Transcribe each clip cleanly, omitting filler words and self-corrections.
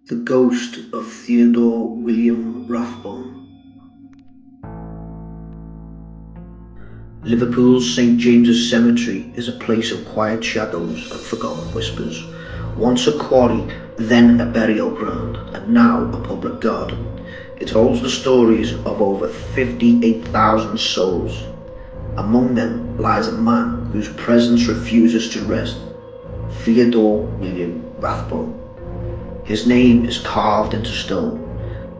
The ghost of Theodore William Rathbone. Liverpool's St James's Cemetery is a place of quiet shadows and forgotten whispers. Once a quarry, then a burial ground, and now a public garden. It holds the stories of over 58,000 souls. Among them lies a man whose presence refuses to rest, Theodore William Rathbone. His name is carved into stone,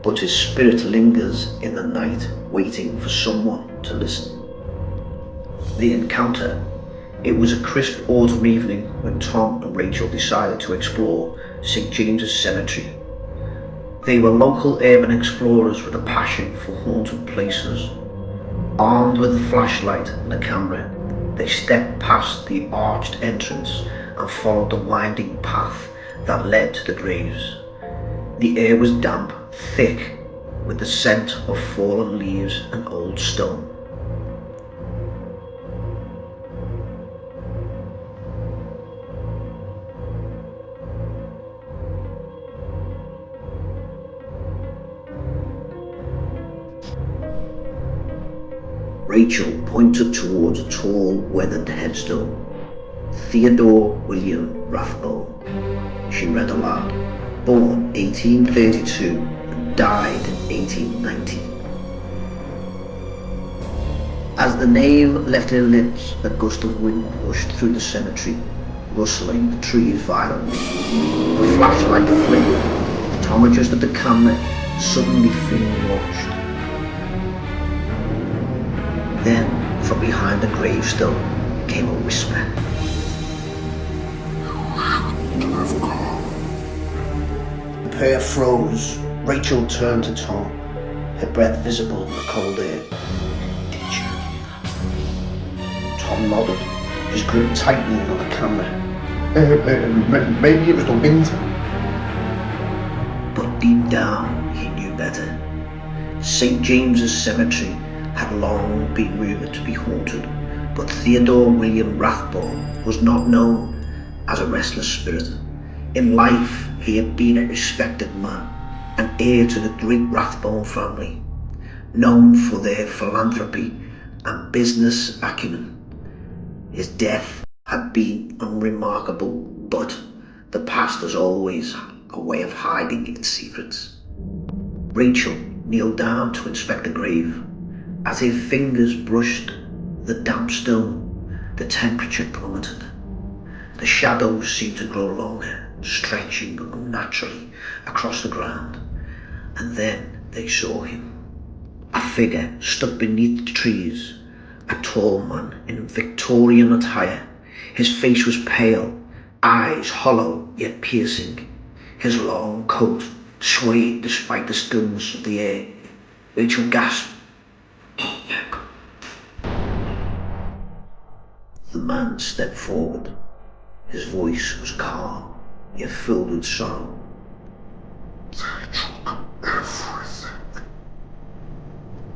but his spirit lingers in the night, waiting for someone to listen. The encounter. It was a crisp autumn evening when Tom and Rachel decided to explore St James's Cemetery. They were local urban explorers with a passion for haunted places. Armed with a flashlight and a camera, they stepped past the arched entrance and followed the winding path that led to the graves. The air was damp, thick, with the scent of fallen leaves and old stone. Rachel pointed towards a tall, weathered headstone. Theodore William Rathbone, she read aloud. Born 1832 and died in 1890. As the name left her lips, a gust of wind pushed through the cemetery, rustling the trees violently. The flashlight flickered. Tom adjusted the camera, suddenly feeling watched. Then, from behind the gravestone, came a whisper. The pair froze. Rachel turned to Tom, her breath visible in the cold air. Did you hear that? Tom nodded, his grip tightening on the camera. Maybe it was the wind. But deep down, he knew better. St James's Cemetery had long been rumoured to be haunted, but Theodore William Rathbone was not known as a restless spirit. In life, he had been a respected man, an heir to the great Rathbone family, known for their philanthropy and business acumen. His death had been unremarkable, but the past has always a way of hiding its secrets. Rachel kneeled down to inspect the grave. As her fingers brushed the damp stone, the temperature plummeted. The shadows seemed to grow longer, stretching unnaturally across the ground. And then they saw him. A figure stood beneath the trees, a tall man in Victorian attire. His face was pale, eyes hollow yet piercing. His long coat swayed despite the stillness of the air. Rachel gasped. The man stepped forward. His voice was calm, yet filled with sorrow. They took everything.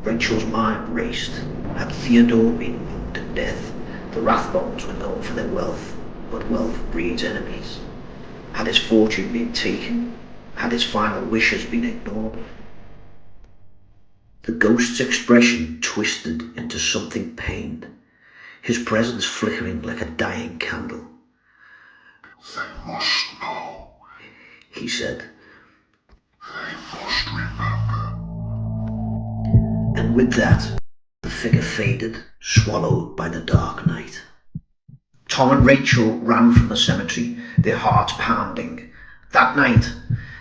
Rachel's mind raced. Had Theodore been moved to death? The Rathbones were known for their wealth, but wealth breeds enemies. Had his fortune been taken? Had his final wishes been ignored? The ghost's expression twisted into something pained, his presence flickering like a dying candle. They must know. He said, They must remember. and with that, the figure faded, swallowed by the dark night. Tom and Rachel ran from the cemetery, their hearts pounding. That night,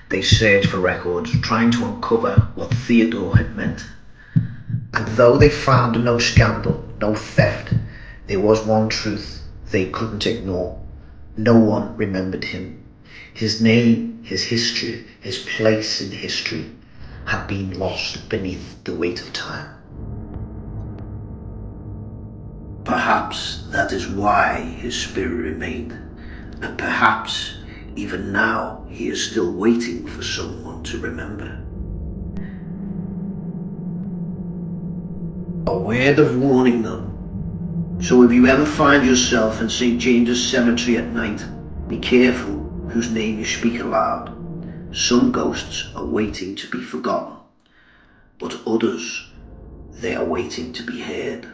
they searched for records, trying to uncover what Theodore had meant. And though they found no scandal, no theft, there was one truth they couldn't ignore. No one remembered him. His name, his history, his place in history had been lost beneath the weight of time. Perhaps that is why his spirit remained, and perhaps even now he is still waiting for someone to remember. A word of warning though. So if you ever find yourself in St James's Cemetery at night, be careful whose name you speak aloud. Some ghosts are waiting to be forgotten, but others, they are waiting to be heard.